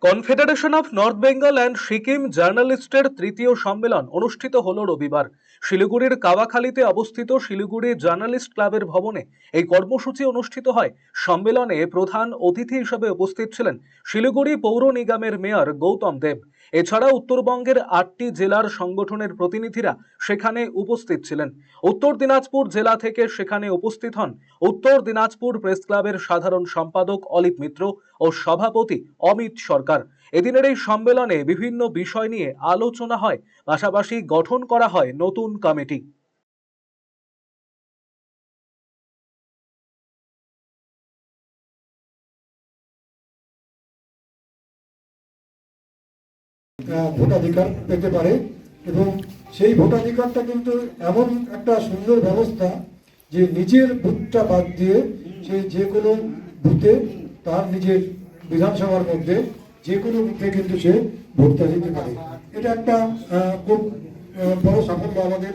Confederation of North Bengal and Sikkim জার্নালিস্টের তৃতীয় সম্মেলন অনুষ্ঠিত হল রবিবার। শিলিগুড়ির কাওয়াখালীতে অবস্থিত শিলিগুড়ি জার্নালিস্ট ক্লাবের ভবনে এই কর্মসূচি অনুষ্ঠিত হয়। সম্মেলনে প্রধান অতিথি হিসেবে উপস্থিত ছিলেন শিলিগুড়ি পৌর নিগমের মেয়র গৌতম দেব। এছাড়া উত্তরবঙ্গের 8টি জেলার সংগঠনের প্রতিনিধিরা সেখানে উপস্থিত ছিলেন। উত্তর দিনাজপুর জেলা থেকে সেখানে উপস্থিত হন উত্তর দিনাজপুর প্রেস ক্লাবের সাধারণ সম্পাদক অলিভ মিত্র ও সভাপতি অমিত সরকার। এদিনের এই সম্মেলনে বিভিন্ন বিষয় নিয়ে আলোচনা হয়, পাশাপাশি গঠন করা হয় নতুন কমিটি। ভোটাধিকার পেতে পারে এবং সেই ভোটাধিকারটা কিন্তু এমন একটা সুন্দর ব্যবস্থা যে নিজের বুথটা বাদ দিয়ে সে যে কোনো বুথে তার নিজের বিধানসভার মধ্যে যে কোনো বুথে কিন্তু সে ভোটটা দিতে পারে। এটা একটা খুব বড় সাফল্য আমাদের